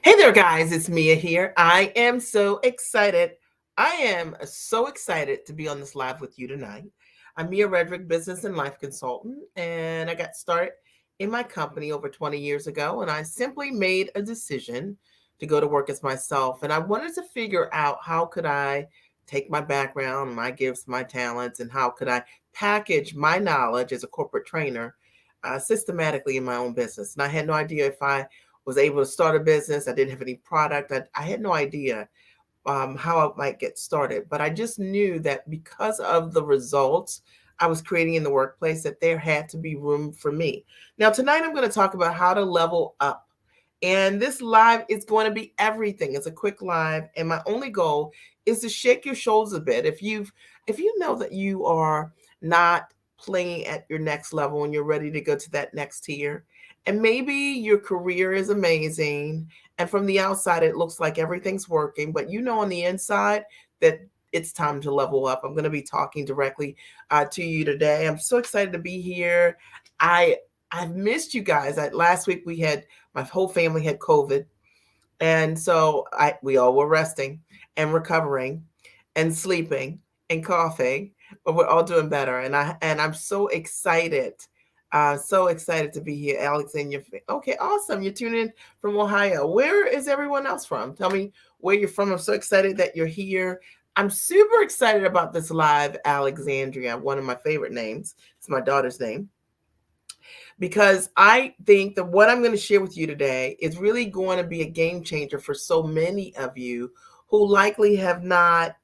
Hey there, guys. It's Mia here. I am so excited. I am so excited to be on this live with you tonight. I'm Mia Redrick, business and life consultant, and I got started in my company over 20 years ago. And I simply made a decision to go to work as myself. And I wanted to figure out how could I take my background, my gifts, my talents, and how could I package my knowledge as a corporate trainer systematically in my own business. And I had no idea if I was able to start a business. I didn't have any product. I had no idea how I might get started, but I just knew that because of the results I was creating in the workplace, that there had to be room for me. Now, tonight I'm going to talk about how to level up. And this live is going to be everything. It's a quick live, and my only goal is to shake your shoulders a bit. If you know that you are not playing at your next level and you're ready to go to that next tier, and maybe your career is amazing, and from the outside it looks like everything's working, but you know on the inside that it's time to level up. I'm going to be talking directly to you today. I'm so excited to be here. I I've missed you guys. Last week we had my whole family had COVID, and so I we all were resting and recovering and sleeping and coughing, but we're all doing better. And I'm so excited to be here, Alex. And you okay? Awesome. You're tuning in from Ohio. Where is everyone else from? Tell me where you're from. I'm so excited that you're here. I'm super excited about this live, Alexandria, one of my favorite names. It's my daughter's name because I think that what I'm going to share with you today is really going to be a game changer for so many of you who likely have not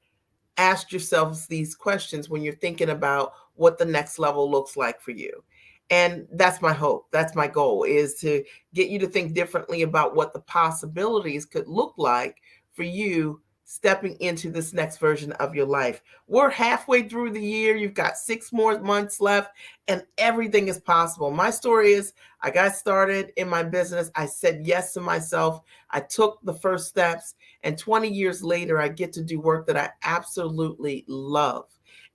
asked yourselves these questions when you're thinking about what the next level looks like for you. And that's my hope. That's my goal, is to get you to think differently about what the possibilities could look like for you stepping into this next version of your life. We're halfway through the year. You've got 6 more months left, and everything is possible. My story is I got started in my business. I said yes to myself. I took the first steps, and 20 years later, I get to do work that I absolutely love.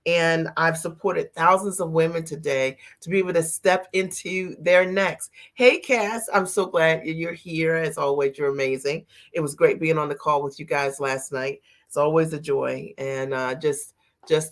And I've supported thousands of women today to be able to step into their next. Hey, Cass, I'm so glad you're here. As always, you're amazing. It was great being on the call with you guys last night. It's always a joy, and just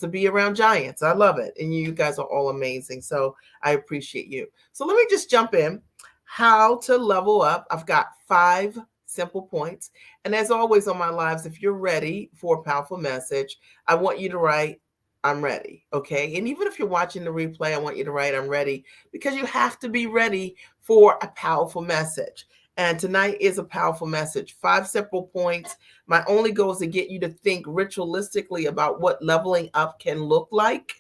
to be around giants. I love it, and you guys are all amazing. So I appreciate you. So let me just jump in. How to level up. I've got 5 simple points, and as always on my lives, if you're ready for a powerful message, I want you to write, I'm ready. Okay. And even if you're watching the replay, I want you to write, I'm ready, because you have to be ready for a powerful message. And tonight is a powerful message. 5 simple points. My only goal is to get you to think ritualistically about what leveling up can look like.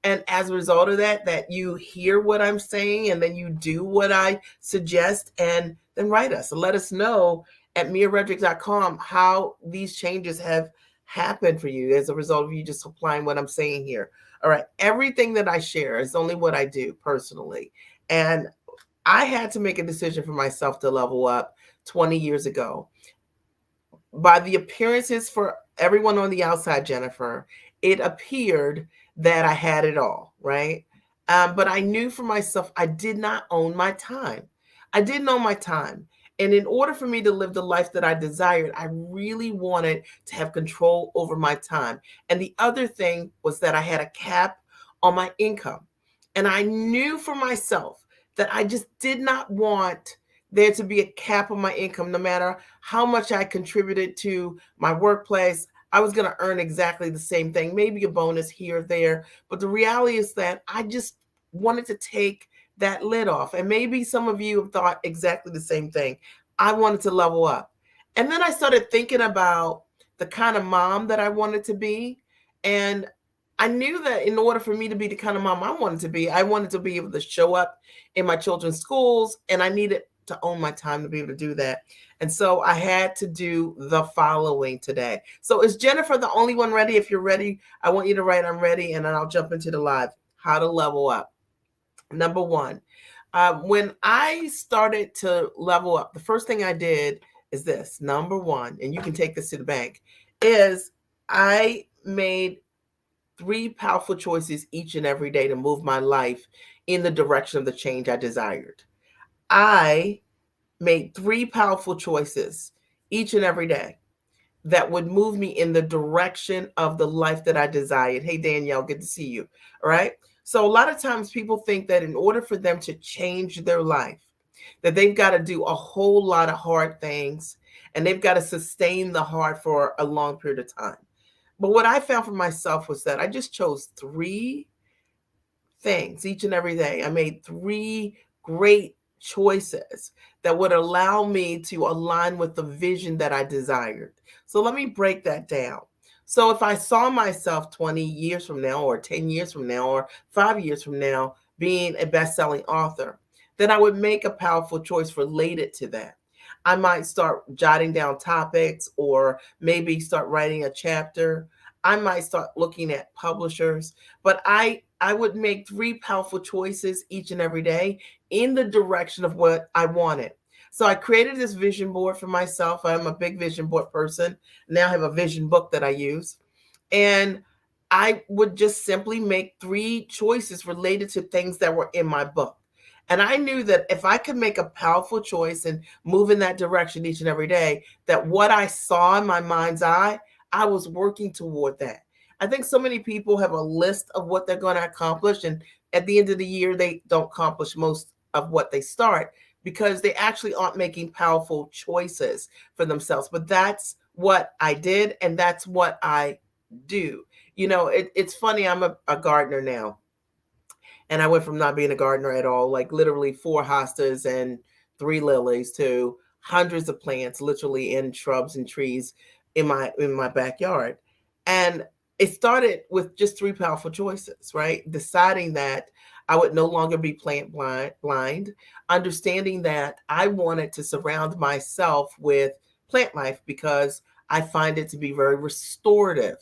And as a result of that, that you hear what I'm saying and then you do what I suggest, and then write us and let us know at miaredrick.com how these changes have happen for you as a result of you just applying what I'm saying here. All right. Everything that I share is only what I do personally. And I had to make a decision for myself to level up 20 years ago. By the appearances for everyone on the outside, Jennifer, it appeared that I had it all, right? But I knew for myself, I did not own my time. I didn't own my time. And in order for me to live the life that I desired, I really wanted to have control over my time. And the other thing was that I had a cap on my income. And I knew for myself that I just did not want there to be a cap on my income. No matter how much I contributed to my workplace, I was going to earn exactly the same thing, maybe a bonus here or there. But the reality is that I just wanted to take that lid off. And maybe some of you have thought exactly the same thing. I wanted to level up. And then I started thinking about the kind of mom that I wanted to be. And I knew that in order for me to be the kind of mom I wanted to be able to show up in my children's schools, and I needed to own my time to be able to do that. And so I had to do the following today. So is Jennifer the only one ready? If you're ready, I want you to write, I'm ready, and then I'll jump into the live. How to level up. Number one, when I started to level up, the first thing I did is this. Number one, and you can take this to the bank, is I made 3 powerful choices each and every day to move my life in the direction of the change I desired. I made 3 powerful choices each and every day that would move me in the direction of the life that I desired. Hey, Danielle, good to see you. All right. So, a lot of times people think that in order for them to change their life, that they've got to do a whole lot of hard things and they've got to sustain the hard for a long period of time. But what I found for myself was that I just chose three things each and every day. I made three great choices that would allow me to align with the vision that I desired. So let me break that down. So if I saw myself 20 years from now, or 10 years from now, or 5 years from now being a best-selling author, then I would make a powerful choice related to that. I might start jotting down topics or maybe start writing a chapter. I might start looking at publishers, but I would make three powerful choices each and every day in the direction of what I wanted. So I created this vision board for myself. I'm a big vision board person. Now I have a vision book that I use. And I would just simply make three choices related to things that were in my book. And I knew that if I could make a powerful choice and move in that direction each and every day, that what I saw in my mind's eye, I was working toward that. I think so many people have a list of what they're going to accomplish, and at the end of the year, they don't accomplish most of what they start because they actually aren't making powerful choices for themselves. But that's what I did, and that's what I do. It's funny, I'm a gardener now, and I went from not being a gardener at all, like literally four hostas and three lilies, to hundreds of plants, literally in shrubs and trees in my backyard. And it started with just three powerful choices, right? Deciding that I would no longer be plant blind, understanding that I wanted to surround myself with plant life because I find it to be very restorative.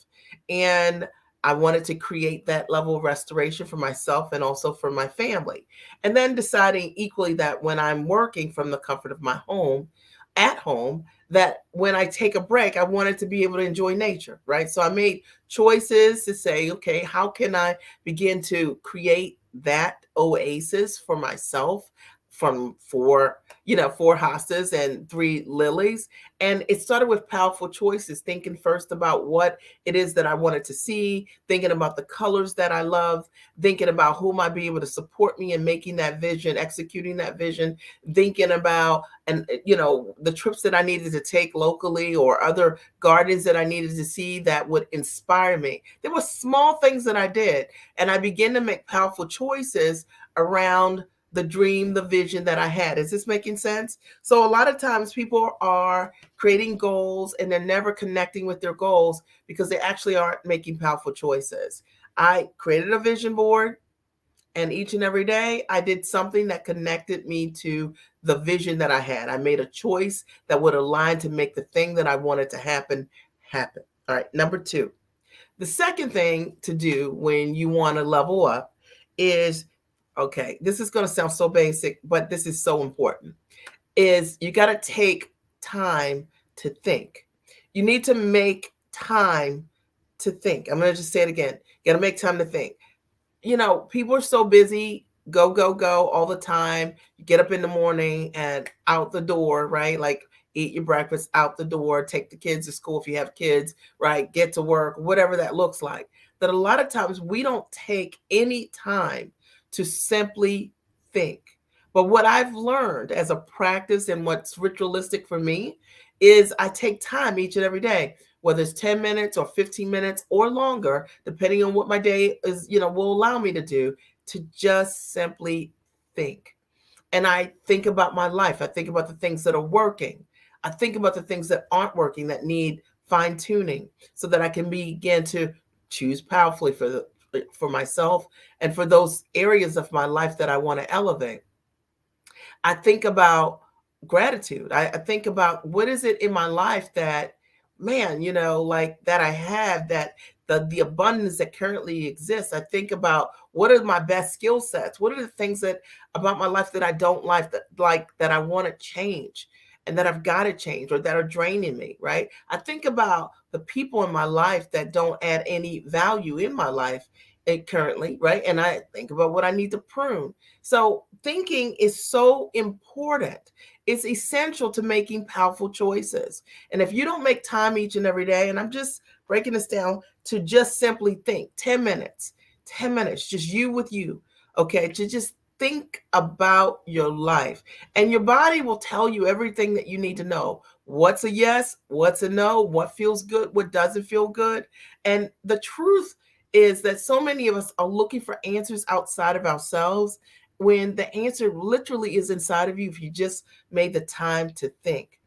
And I wanted to create that level of restoration for myself and also for my family. And then deciding equally that when I'm working from the comfort of my home, at home, that when I take a break, I wanted to be able to enjoy nature, right? So I made choices to say, okay, how can I begin to create that oasis for myself from four hostas and three lilies? And it started with powerful choices, thinking first about what it is that I wanted to see, thinking about the colors that I love, thinking about who might be able to support me in making that vision, executing that vision, thinking about the trips that I needed to take locally or other gardens that I needed to see that would inspire me. There were small things that I did, and I began to make powerful choices around the dream, the vision that I had. Is this making sense? So a lot of times people are creating goals and they're never connecting with their goals because they actually aren't making powerful choices. I created a vision board, and each and every day I did something that connected me to the vision that I had. I made a choice that would align to make the thing that I wanted to happen happen. All right, number two. The second thing to do when you want to level up is, okay, this is going to sound so basic, but this is so important, is you got to take time to think. You need to make time to think. I'm going to just say it again. You got to make time to think. People are so busy, go, go, go all the time. You get up in the morning and out the door, right? Like eat your breakfast, out the door, take the kids to school if you have kids, right? Get to work, whatever that looks like. That a lot of times we don't take any time to simply think. But what I've learned as a practice and what's ritualistic for me is I take time each and every day, whether it's 10 minutes or 15 minutes or longer, depending on what my day is, will allow me to do, to just simply think. And I think about my life. I think about the things that are working. I think about the things that aren't working, that need fine tuning, so that I can begin to choose powerfully for myself and for those areas of my life that I want to elevate. I think about gratitude. I think about what is it in my life that, man, like that I have, that the abundance that currently exists. I think about what are my best skill sets? What are the things that about my life that I don't like that I want to change and that I've got to change or that are draining me, right? I think about the people in my life that don't add any value in my life currently, right? And I think about what I need to prune. So thinking is so important. is essential to making powerful choices. And if you don't make time each and every day, and I'm just breaking this down to just simply think 10 minutes, 10 minutes, just you with you, okay, to just think about your life. And your body will tell you everything that you need to know. What's a yes, what's a no, what feels good, what doesn't feel good. And the truth is that so many of us are looking for answers outside of ourselves when the answer literally is inside of you if you just made the time to think.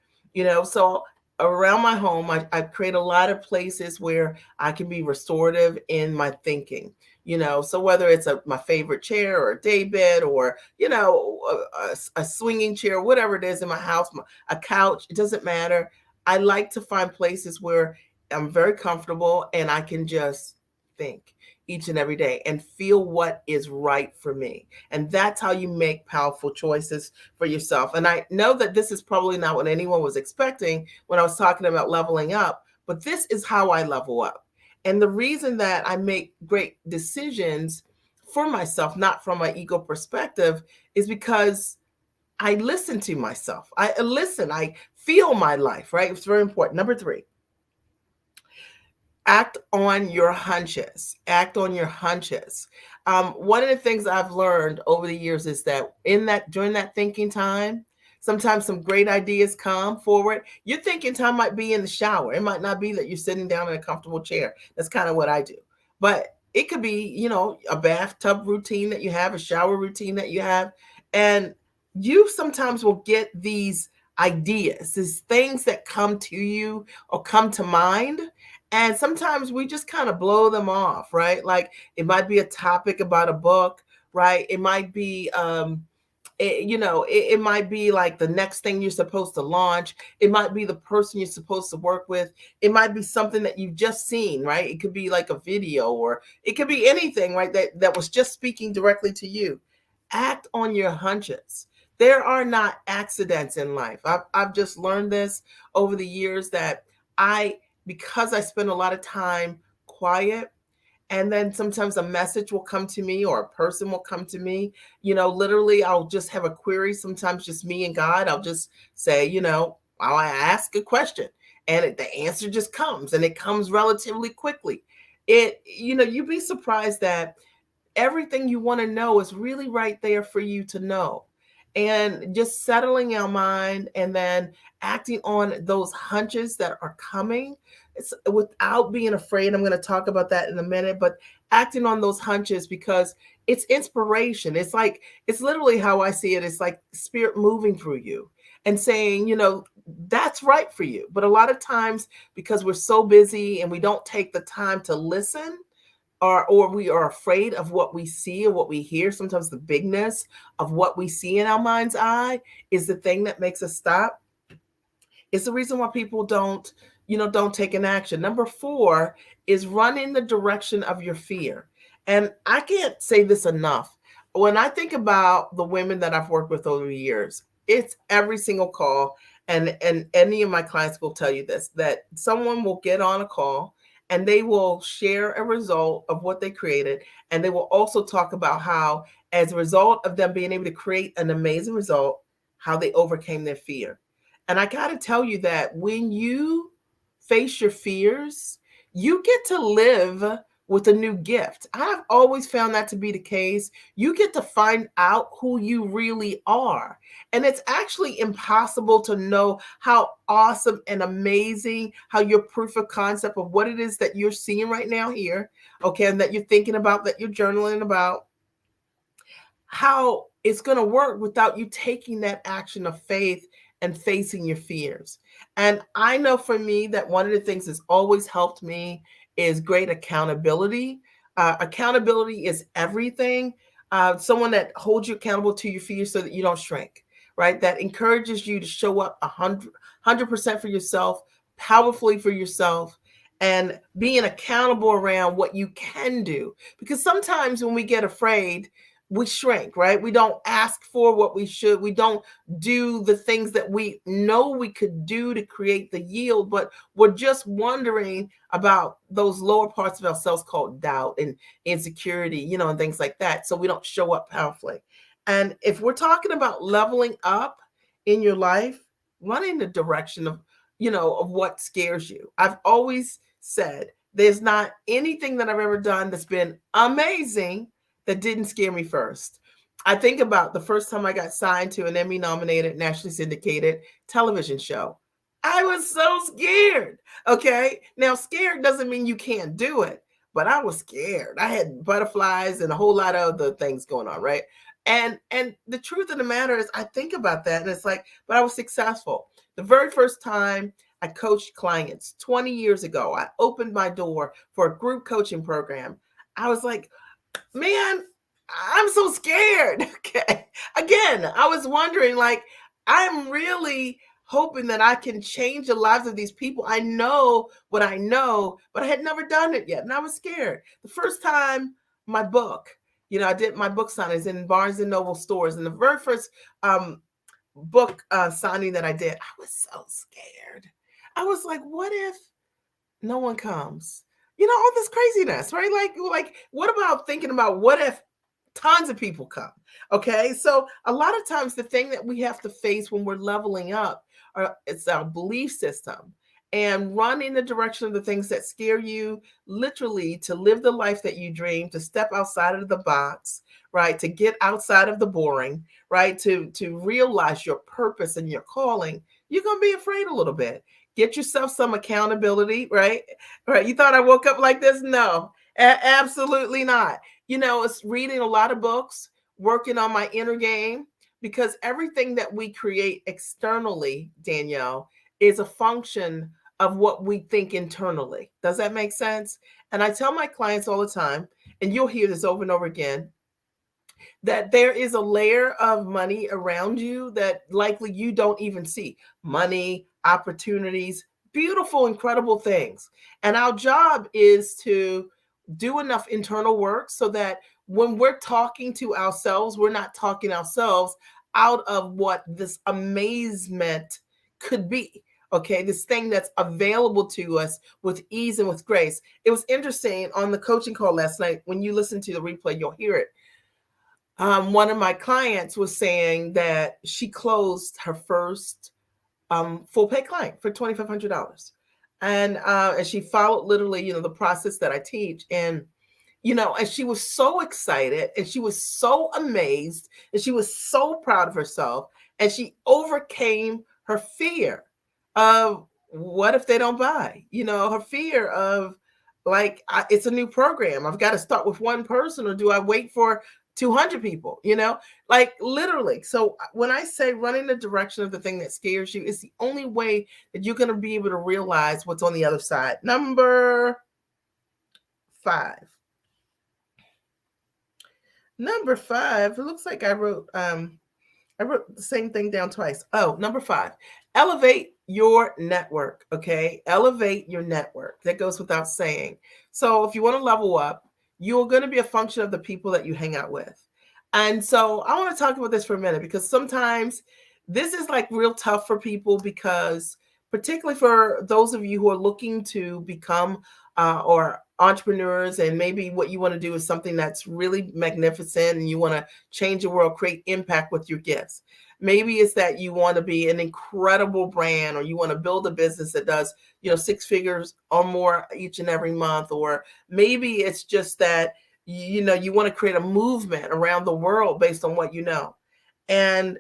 So around my home, I create a lot of places where I can be restorative in my thinking. So whether it's my favorite chair or a day bed or a swinging chair, whatever it is in my house, a couch, it doesn't matter. I like to find places where I'm very comfortable and I can just think each and every day and feel what is right for me. And that's how you make powerful choices for yourself. And I know that this is probably not what anyone was expecting when I was talking about leveling up, but this is how I level up. And the reason that I make great decisions for myself, not from my ego perspective, is because I listen to myself. I listen, I feel my life, right? It's very important. Number 3, act on your hunches. Act on your hunches. One of the things I've learned over the years is that during that thinking time, sometimes some great ideas come forward. Your thinking time might be in the shower. It might not be that you're sitting down in a comfortable chair. That's kind of what I do. But it could be, a bathtub routine that you have, a shower routine that you have. And you sometimes will get these ideas, these things that come to you or come to mind. And sometimes we just kind of blow them off, right? Like it might be a topic about a book, right? It might be, it might be like the next thing you're supposed to launch. It might be the person you're supposed to work with. It might be something that you've just seen, right? It could be like a video or it could be anything, right? That was just speaking directly to you. Act on your hunches. There are not accidents in life. I've just learned this over the years that because I spend a lot of time quiet, and then sometimes a message will come to me or a person will come to me. Literally, I'll just have a query, sometimes just me and God. I'll just say, I'll ask a question and the answer just comes and it comes relatively quickly. You'd be surprised that everything you want to know is really right there for you to know. And just settling your mind and then acting on those hunches that are coming, it's without being afraid. I'm going to talk about that in a minute, but acting on those hunches because it's inspiration. It's literally how I see it. It's like spirit moving through you and saying, that's right for you. But a lot of times, because we're so busy and we don't take the time to listen, or we are afraid of what we see or what we hear. Sometimes the bigness of what we see in our mind's eye is the thing that makes us stop. It's the reason why people don't take an action. Number 4 is run in the direction of your fear. And I can't say this enough. When I think about the women that I've worked with over the years, it's every single call. And any of my clients will tell you this, that someone will get on a call and they will share a result of what they created. And they will also talk about how, as a result of them being able to create an amazing result, how they overcame their fear. And I got to tell you that when you face your fears, you get to live with a new gift. I've always found that to be the case. You get to find out who you really are. And it's actually impossible to know how awesome and amazing, how your proof of concept of what it is that you're seeing right now here, okay, and that you're thinking about, that you're journaling about, how it's going to work without you taking that action of faith and facing your fears. And I know for me that one of the things that's always helped me is great accountability. Accountability is everything. Someone that holds you accountable to your fears so that you don't shrink, right? That encourages you to show up 100% for yourself, powerfully for yourself, and being accountable around what you can do. Because sometimes when we get afraid, we shrink, right? We don't ask for what we should. We don't do the things that we know we could do to create the yield, but we're just wondering about those lower parts of ourselves called doubt and insecurity, and things like that. So we don't show up powerfully. And if we're talking about leveling up, in your life, run in the direction of, of what scares you. I've always said there's not anything that I've ever done that's been amazing that didn't scare me first. I think about the first time I got signed to an Emmy nominated, nationally syndicated television show. I was so scared. Okay. Now, scared doesn't mean you can't do it, but I was scared. I had butterflies and a whole lot of other things going on, right? And the truth of the matter is I think about that and it's like, but I was successful. The very first time I coached clients 20 years ago, I opened my door for a group coaching program. I was like, man, I'm so scared. Okay. Again, I was wondering, like, I'm really hoping that I can change the lives of these people. I know what I know, but I had never done it yet. And I was scared. The first time my book, I did my book signings in Barnes and Noble stores. And the very first book signing that I did, I was so scared. I was like, what if no one comes? All this craziness, right? Like, what about thinking about what if tons of people come? Okay, so a lot of times the thing that we have to face when we're leveling up, it's our belief system, and run in the direction of the things that scare you, literally to live the life that you dream, to step outside of the box, right? To get outside of the boring, right? To realize your purpose and your calling. You're gonna be afraid a little bit. Get yourself some accountability, right? Right. You thought I woke up like this? No, absolutely not. It's reading a lot of books, working on my inner game, because everything that we create externally, Danielle, is a function of what we think internally. Does that make sense? And I tell my clients all the time, and you'll hear this over and over again, that there is a layer of money around you that likely you don't even see. Money, opportunities, beautiful, incredible things. And our job is to do enough internal work so that when we're talking to ourselves, we're not talking ourselves out of what this amazement could be. Okay, this thing that's available to us with ease and with grace. It was interesting on the coaching call last night. When you listen to the replay, you'll hear it. One of my clients was saying that she closed her first full pay client for $2,500, and she followed literally, the process that I teach, and she was so excited and she was so amazed and she was so proud of herself, and she overcame her fear of what if they don't buy, her fear of like, it's a new program. I've got to start with one person, or do I wait for 200 people, like literally. So when I say running the direction of the thing that scares you, it's the only way that you're going to be able to realize what's on the other side. Number 5. Number 5, it looks like I wrote the same thing down twice. Oh, number 5, elevate your network. Okay. Elevate your network. That goes without saying. So if you want to level up, you're going to be a function of the people that you hang out with. And so I want to talk about this for a minute, because sometimes this is like real tough for people, because particularly for those of you who are looking to become or entrepreneurs, and maybe what you want to do is something that's really magnificent and you want to change the world, create impact with your gifts. Maybe it's that you want to be an incredible brand, or you want to build a business that does, 6 figures or more each and every month. Or maybe it's just that, you want to create a movement around the world based on what you know. And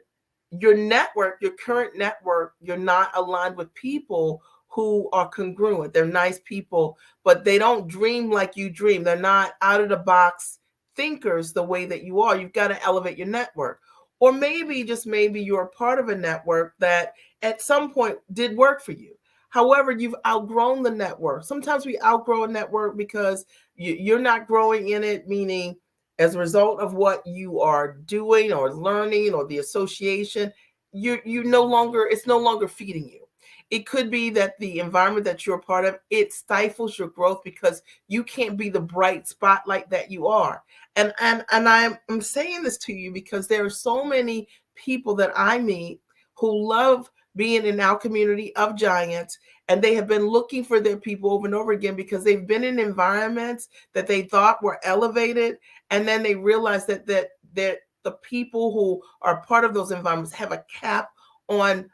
your network, your current network, you're not aligned with people who are congruent. They're nice people, but they don't dream like you dream. They're not out of the box thinkers the way that you are. You've got to elevate your network. Or maybe, just maybe, you're a part of a network that at some point did work for you. However, you've outgrown the network. Sometimes we outgrow a network because you're not growing in it, meaning as a result of what you are doing or learning or the association, you no longer, it's no longer feeding you. It could be that the environment that you're a part of, it stifles your growth because you can't be the bright spotlight that you are. And I'm saying this to you because there are so many people that I meet who love being in our community of giants, and they have been looking for their people over and over again because they've been in environments that they thought were elevated, and then they realize that the people who are part of those environments have a cap on,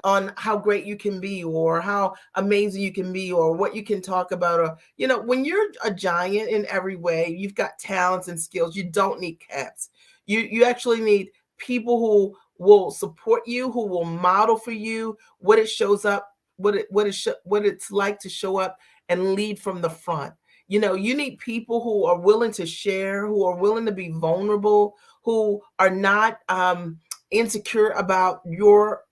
on how great you can be, or how amazing you can be, or what you can talk about. Or, when you're a giant in every way, you've got talents and skills. You don't need caps. You actually need people who will support you, who will model for you what it shows up, what it's like to show up and lead from the front. You need people who are willing to share, who are willing to be vulnerable, who are not insecure about your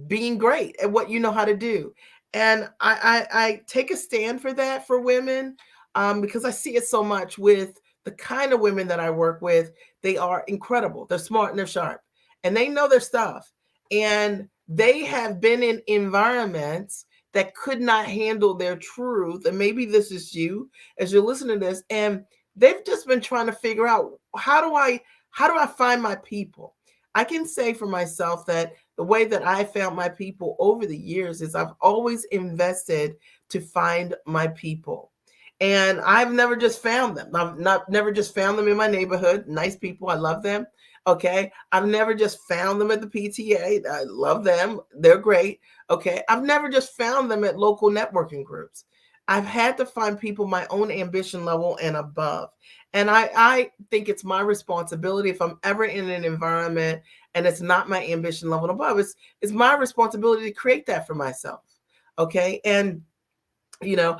being great at what you know how to do. And I take a stand for that for women, because I see it so much with the kind of women that I work with. They are incredible. They're smart and they're sharp, and they know their stuff. And they have been in environments that could not handle their truth. And maybe this is you as you're listening to this, and they've just been trying to figure out, how do I find my people? I can say for myself that the way that I found my people over the years is I've always invested to find my people. And I've never just found them. I've not never just found them in my neighborhood. Nice people. I love them. Okay. I've never just found them at the PTA. I love them. They're great. Okay. I've never just found them at local networking groups. I've had to find people my own ambition level and above. And I think it's my responsibility, if I'm ever in an environment and it's not my ambition level and above, it's my responsibility to create that for myself. Okay. And you know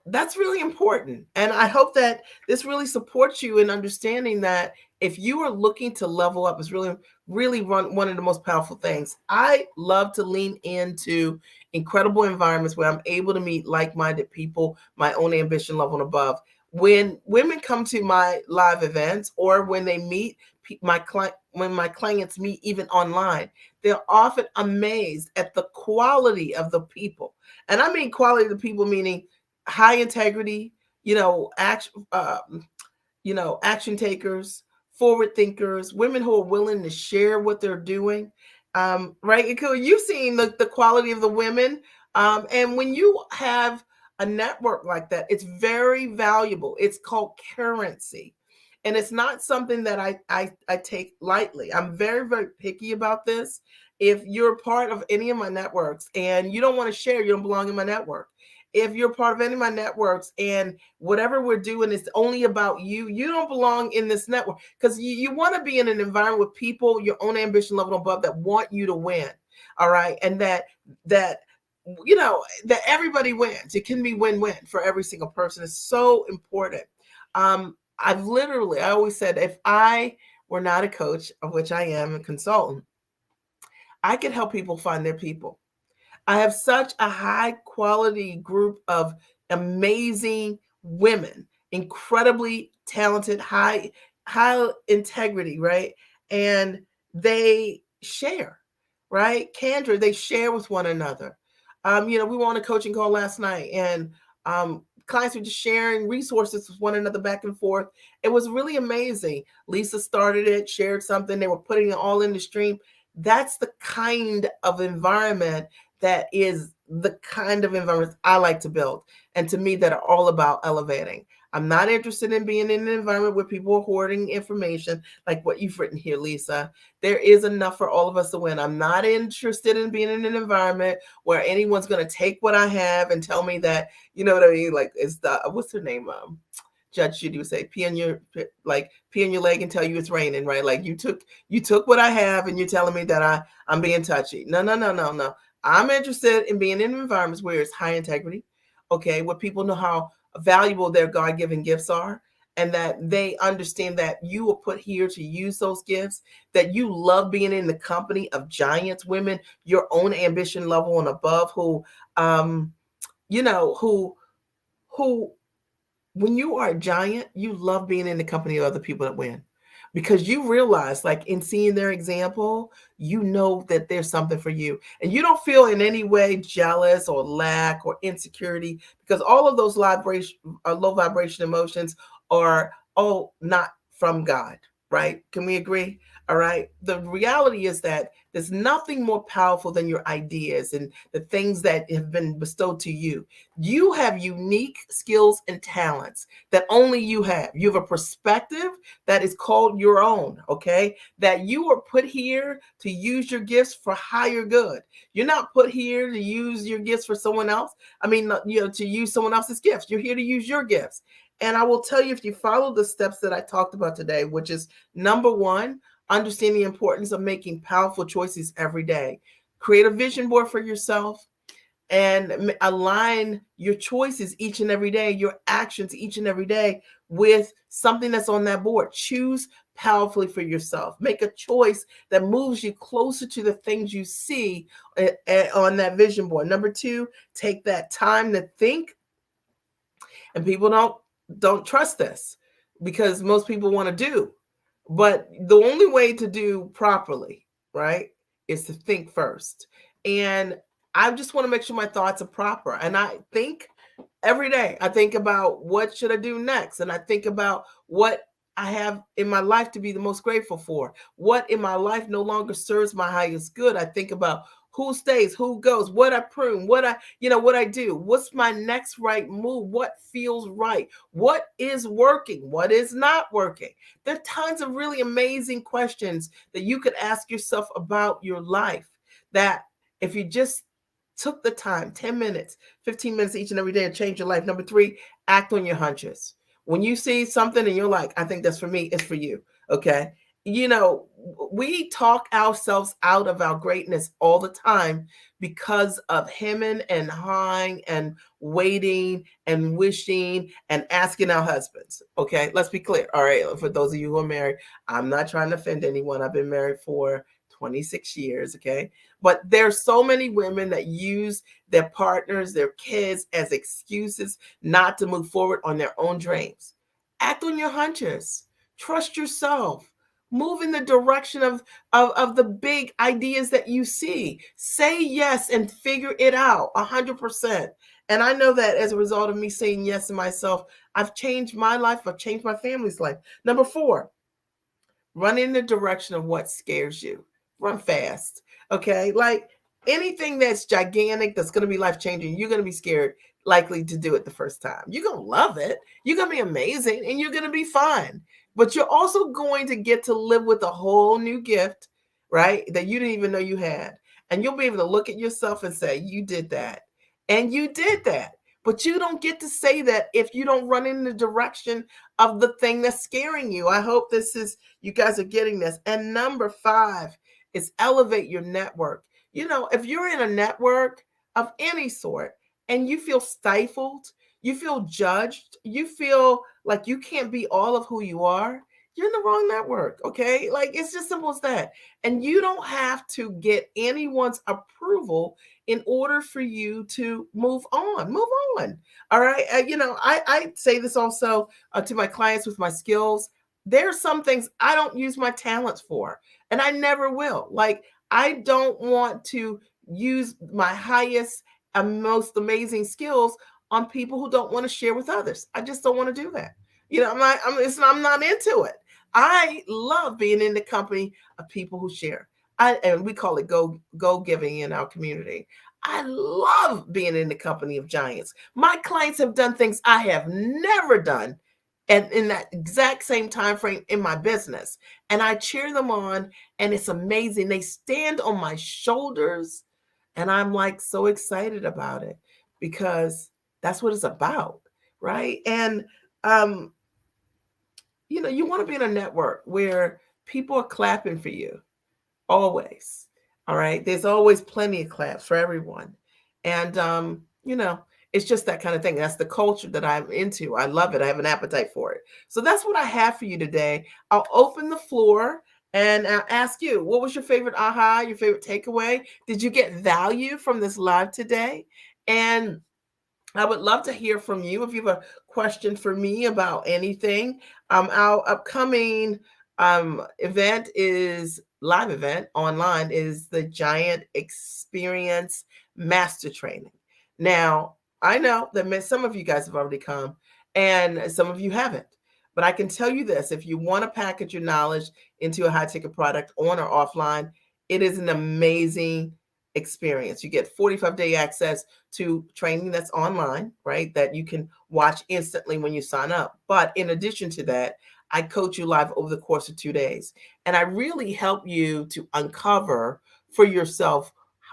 that's really important, and I hope that this really supports you in understanding that if you are looking to level up, is really one of the most powerful things. I love to lean into incredible environments where I'm able to meet like-minded people my own ambition level and above. When women come to my live events, or when they meet my client, when my clients meet even online, they're often amazed at the quality of the people. And I mean quality of the people, meaning high integrity, action takers, forward thinkers, women who are willing to share what they're doing. Right? You've seen the quality of the women. And when you have a network like that, it's very valuable. It's called currency. And it's not something that I take lightly. I'm very, very picky about this. If you're part of any of my networks and you don't want to share, you don't belong in my network. If you're part of any of my networks and whatever we're doing is only about you, you don't belong in this network, because you want to be in an environment with people your own ambition level above that want you to win. All right. And that that everybody wins. It can be win-win for every single person. It's so important. I always said, if I were not a coach, of which I am, a consultant, I could help people find their people. I have such a high quality group of amazing women, incredibly talented, high integrity, right? And they share, right? Candor, they share with one another. We were on a coaching call last night, and clients were just sharing resources with one another back and forth. It was really amazing. Lisa started it, shared something, they were putting it all in the stream. That's the kind of environment that is the kind of environments I like to build. And to me, that are all about elevating. I'm not interested in being in an environment where people are hoarding information like what you've written here, Lisa. There is enough for all of us to win. I'm not interested in being in an environment where anyone's going to take what I have and tell me that, you know what I mean? Like, it's what's her name? Judge Judy would say, pee on your leg and tell you it's raining, right? Like, you took what I have and you're telling me that I'm being touchy. No, no, no, no, no. I'm interested in being in environments where it's high integrity, okay, where people know how valuable their God-given gifts are, and that they understand that you were put here to use those gifts, that you love being in the company of giants, women, your own ambition level and above, who, who when you are a giant, you love being in the company of other people that win, because you realize, like, in seeing their example, you know that there's something for you, and you don't feel in any way jealous or lack or insecurity, because all of those low vibration emotions are all not from God, right? Can we agree? All right. The reality is that there's nothing more powerful than your ideas and the things that have been bestowed to you. You have unique skills and talents that only you have. You have a perspective that is called your own, okay? That you are put here to use your gifts for higher good. You're not put here to use your gifts for someone else. I mean, to use someone else's gifts. You're here to use your gifts. And I will tell you, if you follow the steps that I talked about today, which is number one, understand the importance of making powerful choices every day. Create a vision board for yourself and align your choices each and every day, your actions each and every day with something that's on that board. Choose powerfully for yourself. Make a choice that moves you closer to the things you see on that vision board. Number two, take that time to think. And people don't trust this because most people want to do. But the only way to do properly, right, is to think first. And I just want to make sure my thoughts are proper. And I think every day, I think about what should I do next? And I think about what I have in my life to be the most grateful for. What in my life no longer serves my highest good. I think about who stays, who goes, what I prune, what I do, what's my next right move, what feels right, what is working, what is not working. There are tons of really amazing questions that you could ask yourself about your life that if you just took the time, 10 minutes, 15 minutes each and every day to change your life. Number three, act on your hunches. When you see something and you're like, I think that's for me, it's for you. Okay. We talk ourselves out of our greatness all the time because of hemming and hawing and waiting and wishing and asking our husbands. Okay, let's be clear. All right, for those of you who are married, I'm not trying to offend anyone. I've been married for 26 years. Okay, but there's so many women that use their partners, their kids as excuses not to move forward on their own dreams. Act on your hunches. Trust yourself. Move in the direction of the big ideas that you see. Say yes and figure it out 100%. And I know that as a result of me saying yes to myself, I've changed my life. I've changed my family's life. Number four, run in the direction of what scares you. Run fast. Okay. Like anything that's gigantic, that's going to be life changing, you're going to be scared likely to do it the first time. You're going to love it. You're going to be amazing and you're going to be fine. But you're also going to get to live with a whole new gift, right? That you didn't even know you had. And you'll be able to look at yourself and say, you did that. And you did that. But you don't get to say that if you don't run in the direction of the thing that's scaring you. I hope you guys are getting this. And number five is elevate your network. If you're in a network of any sort and you feel stifled, you feel judged, you feel like you can't be all of who you are, you're in the wrong network. Okay. Like it's just simple as that. And you don't have to get anyone's approval in order for you to move on. Move on. All right. I say this also to my clients with my skills. There are some things I don't use my talents for, and I never will. Like, I don't want to use my highest and most amazing skills on people who don't want to share with others. I just don't want to do that. I'm not into it. I love being in the company of people who share. And we call it go giving in our community. I love being in the company of giants. My clients have done things I have never done, and in that exact same time frame in my business, and I cheer them on, and it's amazing. They stand on my shoulders, and I'm like so excited about it because that's what it's about, right? And you want to be in a network where people are clapping for you always. All right. There's always plenty of claps for everyone. And, it's just that kind of thing. That's the culture that I'm into. I love it. I have an appetite for it. So that's what I have for you today. I'll open the floor and I'll ask you, what was your favorite aha, your favorite takeaway? Did you get value from this live today? And I would love to hear from you if you have a question for me about anything. Our upcoming live event online is the Giant Experience Master Training. Now, I know that some of you guys have already come and some of you haven't. But I can tell you this, if you want to package your knowledge into a high ticket product on or offline, it is an amazing experience. You get 45-day access to training that's online, right? That you can watch instantly when you sign up. But in addition to that, I coach you live over the course of 2 days. And I really help you to uncover for yourself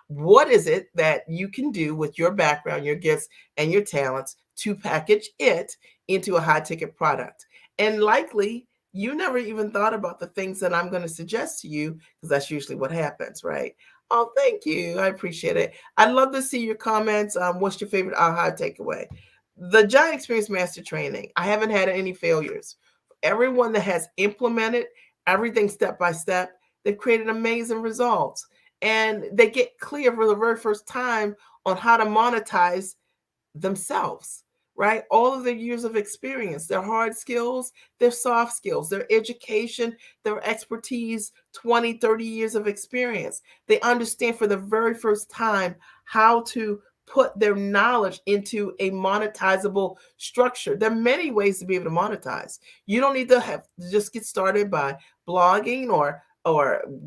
what is it that you can do with your background, your gifts, and your talents to package it into a high ticket product. And likely you never even thought about the things that I'm going to suggest to you, because that's usually what happens, right? Oh, thank you. I appreciate it. I'd love to see your comments. What's your favorite aha takeaway? The Giant Experience Master Training, I haven't had any failures. Everyone that has implemented everything step by step, they've created amazing results. And they get clear for the very first time on how to monetize themselves, right? All of their years of experience, their hard skills, their soft skills, their education, their expertise, 20, 30 years of experience. They understand for the very first time how to put their knowledge into a monetizable structure. There are many ways to be able to monetize. You don't need to have to just get started by blogging or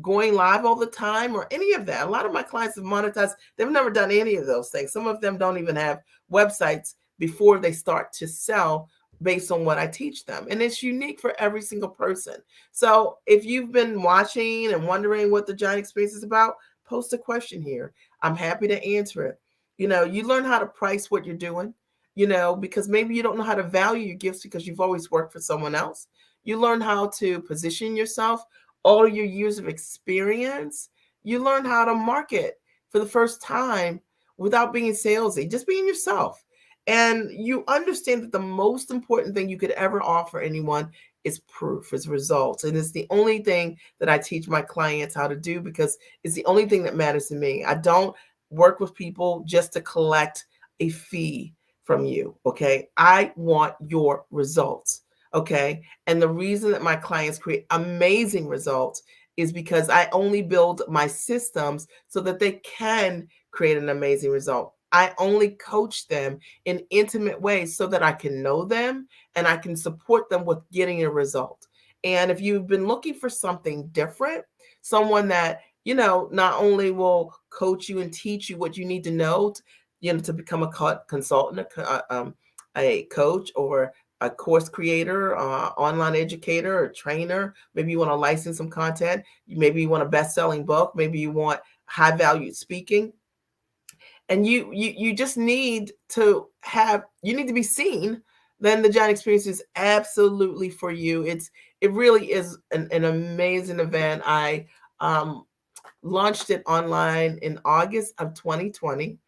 going live all the time or any of that. A lot of my clients have monetized. They've never done any of those things. Some of them don't even have websites before they start to sell based on what I teach them. And it's unique for every single person. So if you've been watching and wondering what the Giant Experience is about, post a question here. I'm happy to answer it. You learn how to price what you're doing, because maybe you don't know how to value your gifts because you've always worked for someone else. You learn how to position yourself, all your years of experience. You learn how to market for the first time without being salesy, just being yourself. And you understand that the most important thing you could ever offer anyone is proof, is results. And it's the only thing that I teach my clients how to do, because it's the only thing that matters to me. I don't work with people just to collect a fee from you. Okay. I want your results. Okay. And the reason that my clients create amazing results is because I only build my systems so that they can create an amazing result. I only coach them in intimate ways so that I can know them and I can support them with getting a result. And if you've been looking for something different, someone that, not only will coach you and teach you what you need to know, to become a consultant, a coach, or a course creator, online educator, or trainer. Maybe you want to license some content. Maybe you want a best-selling book. Maybe you want high-value speaking. And you just need to be seen. Then the Giant Experience is absolutely for you. It really is an amazing event. I launched it online in August of 2020.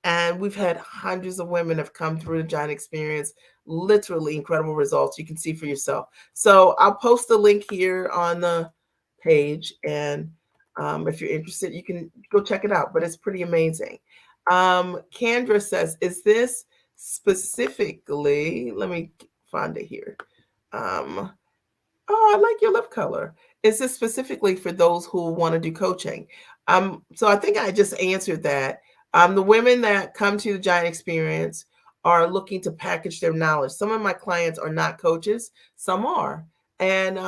And we've had hundreds of women have come through the Giant Experience, literally incredible results. You can see for yourself. So I'll post the link here on the page. And if you're interested, you can go check it out. But it's pretty amazing. Kendra says, is this specifically, let me find it here. Oh, I like your lip color. Is this specifically for those who want to do coaching? So I think I just answered that. The women that come to the Giant Experience are looking to package their knowledge. Some of my clients are not coaches, some are. And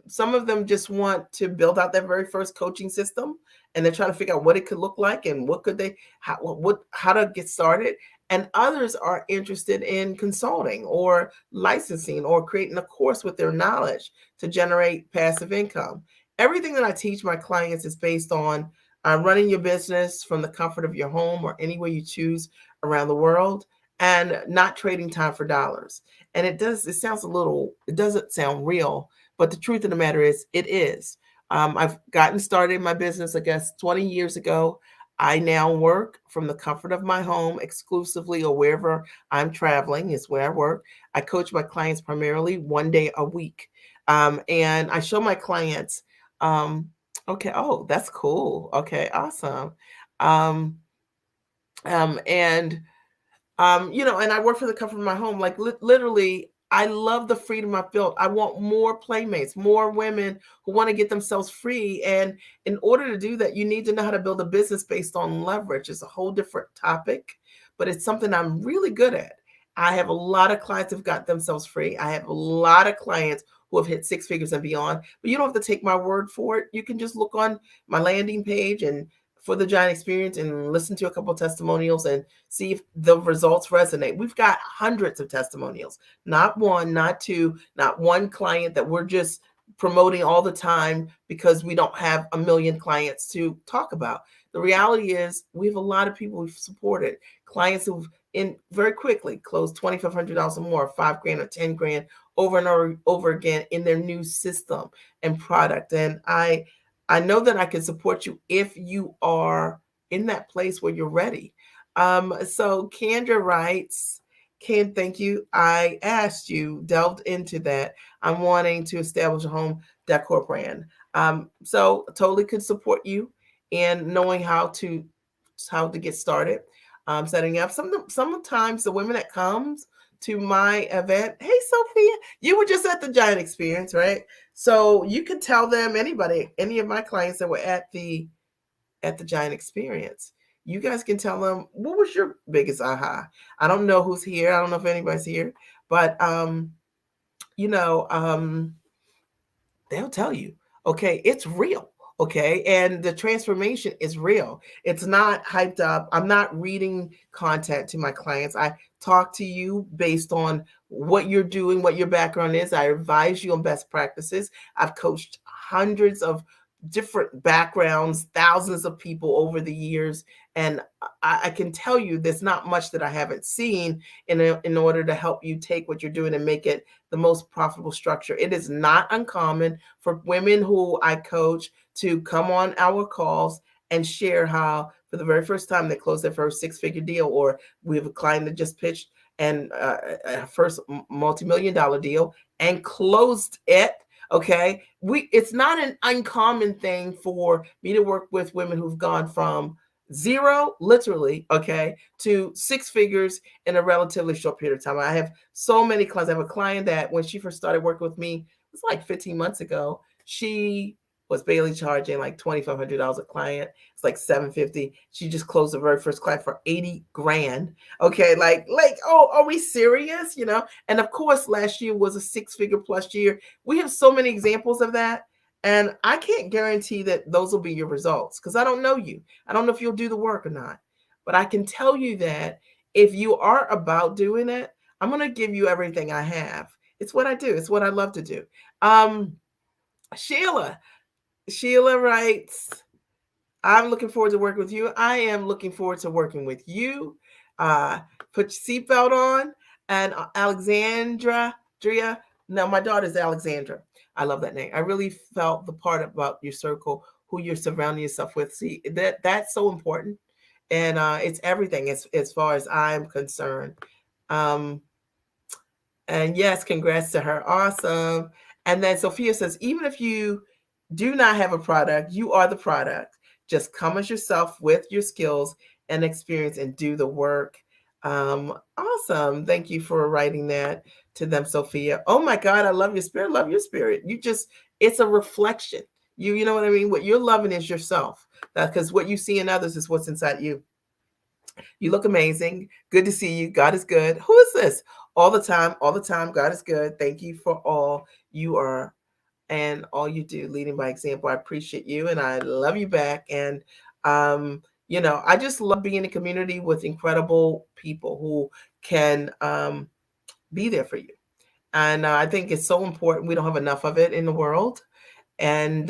some of them just want to build out their very first coaching system, and they're trying to figure out what it could look like and how to get started. And others are interested in consulting or licensing or creating a course with their knowledge to generate passive income. Everything that I teach my clients is based on running your business from the comfort of your home or anywhere you choose around the world, and not trading time for dollars. And it doesn't sound real, but the truth of the matter is it is. I've gotten started in my business, I guess, 20 years ago. I now work from the comfort of my home exclusively, or wherever I'm traveling is where I work. I coach my clients primarily 1 day a week. And I show my clients, okay, oh, that's cool. Okay, awesome. Um, and and I work for the comfort of my home. Like literally, I love the freedom I built. I want more playmates, more women who want to get themselves free. And in order to do that, you need to know how to build a business based on leverage. It's a whole different topic, but it's something I'm really good at. I have a lot of clients who've got themselves free. I have a lot of clients who have hit six figures and beyond, but you don't have to take my word for it. You can just look on my landing page and for the Giant Experience and listen to a couple of testimonials and see if the results resonate. We've got hundreds of testimonials, not one, not two, not one client that we're just promoting all the time because we don't have a million clients to talk about. The reality is we have a lot of people we've supported, clients who've in very quickly closed $2,500 or more, $5,000 or 10 grand over and over again in their new system and product. And I know that I can support you if you are in that place where you're ready. So Kendra writes, Ken, thank you. I asked you, delved into that. I'm wanting to establish a home decor brand. So totally could support you in knowing how to get started, setting up. Sometimes the women that comes to my event, hey Sophia, you were just at the Giant Experience, right? So you could tell them, anybody, any of my clients that were at the Giant Experience, you guys can tell them what was your biggest aha. I don't know who's here. I don't know if anybody's here, but you know, they'll tell you, okay, it's real. Okay. And the transformation is real. It's not hyped up. I'm not reading content to my clients. I talk to you based on what you're doing, what your background is. I advise you on best practices. I've coached hundreds of different backgrounds, thousands of people over the years. And I can tell you there's not much that I haven't seen in order to help you take what you're doing and make it the most profitable structure. It is not uncommon for women who I coach to come on our calls and share how for the very first time they closed their first six-figure deal, or we have a client that just pitched and a first multi-million dollar deal and closed it. Okay, it's not an uncommon thing for me to work with women who've gone from zero, literally, okay, to six figures in a relatively short period of time. I have so many clients. I have a client that when she first started working with me, it was like 15 months ago. She was barely charging like $2,500 a client. It's like 750. She just closed the very first client for 80 grand. Okay, oh, are we serious? And of course, last year was a six-figure plus year. We have so many examples of that. And I can't guarantee that those will be your results because I don't know you. I don't know if you'll do the work or not. But I can tell you that if you are about doing it, I'm going to give you everything I have. It's what I do. It's what I love to do. Sheila writes, I'm looking forward to working with you. I am looking forward to working with you. Put your seatbelt on. And Alexandra, no, my daughter's Alexandra. I love that name. I really felt the part about your circle, who you're surrounding yourself with. See, that's so important. And it's everything as far as I'm concerned. And yes, congrats to her. Awesome. And then Sophia says, even if you do not have a product, you are the product. Just come as yourself with your skills and experience and do the work. Awesome. Thank you for writing that to them, Sophia. Oh my God, I love your spirit. Love your spirit. It's a reflection. You know what I mean? What you're loving is yourself. Because what you see in others is what's inside you. You look amazing. Good to see you. God is good. Who is this? All the time, God is good. Thank you for all you are and all you do, leading by example. I appreciate you and I love you back. And, I just love being in a community with incredible people who can be there for you. And I think it's so important. We don't have enough of it in the world. And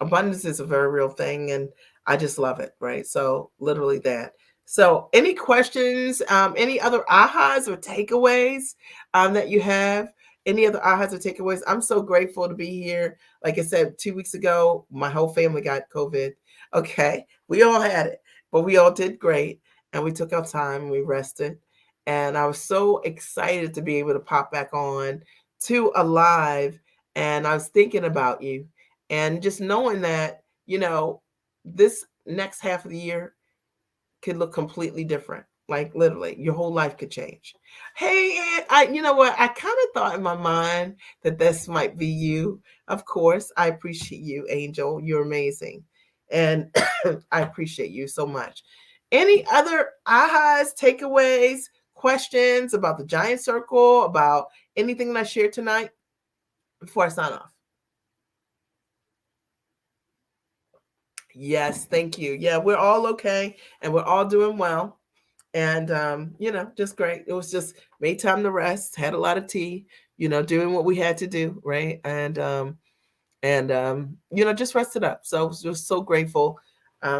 abundance is a very real thing. And I just love it. Right. So literally that. So any questions, any other ahas or takeaways that you have? Any other ahas or takeaways? I'm so grateful to be here. Like I said, 2 weeks ago, my whole family got COVID. Okay. We all had it, but we all did great. And we took our time, we rested. And I was so excited to be able to pop back on to a live. And I was thinking about you and just knowing that, this next half of the year could look completely different. Like literally, your whole life could change. Hey, you know what? I kind of thought in my mind that this might be you. Of course, I appreciate you, Angel. You're amazing, and I appreciate you so much. Any other ahas, takeaways, questions about the giant circle, about anything that I shared tonight before I sign off? Yes, thank you. Yeah, we're all okay and we're all doing well. And just great. It was just made time to rest, had a lot of tea, doing what we had to do, right? And just rested up. So just so grateful.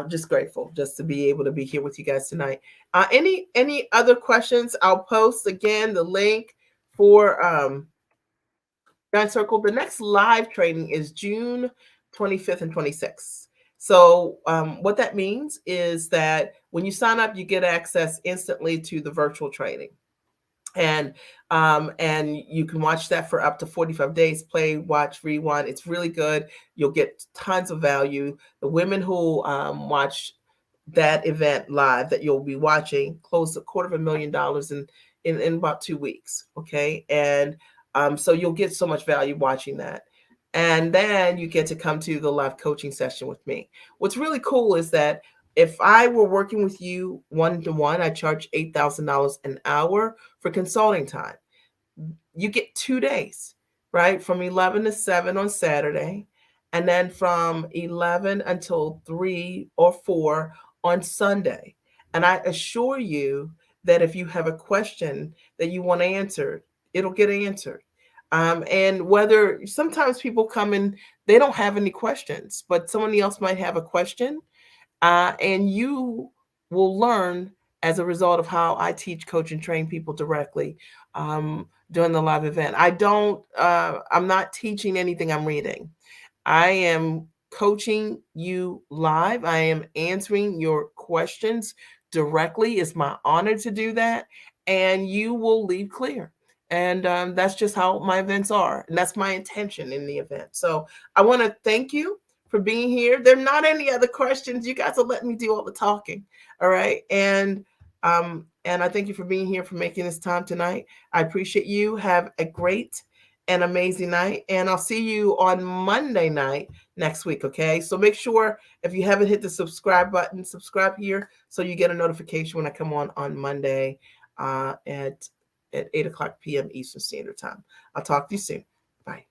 Just grateful just to be able to be here with you guys tonight. Any other questions? I'll post again the link for Giant Circle. The next live training is June 25th and 26th. So what that means is that when you sign up, you get access instantly to the virtual training. And you can watch that for up to 45 days, play, watch, rewind. It's really good. You'll get tons of value. The women who watch that event live that you'll be watching closed $250,000 in about 2 weeks. Okay. And so you'll get so much value watching that. And then you get to come to the live coaching session with me. What's really cool is that if I were working with you one-to-one, I charge $8,000 an hour for consulting time. You get 2 days, right? From 11 to 7 on Saturday, and then from 11 until 3 or 4 on Sunday. And I assure you that if you have a question that you want answered, it'll get answered. And whether sometimes people come in, they don't have any questions, but somebody else might have a question, and you will learn as a result of how I teach, coach, and train people directly during the live event. I'm not teaching anything I'm reading. I am coaching you live. I am answering your questions directly. It's my honor to do that. And you will leave clear. And that's just how my events are. And that's my intention in the event. So I want to thank you for being here. There are not any other questions. You guys are letting me do all the talking. All right. And I thank you for being here, for making this time tonight. I appreciate you. Have a great and amazing night. And I'll see you on Monday night next week. Okay. So make sure, if you haven't hit the subscribe button, subscribe here so you get a notification when I come on Monday at 8 o'clock p.m. Eastern Standard Time. I'll talk to you soon. Bye.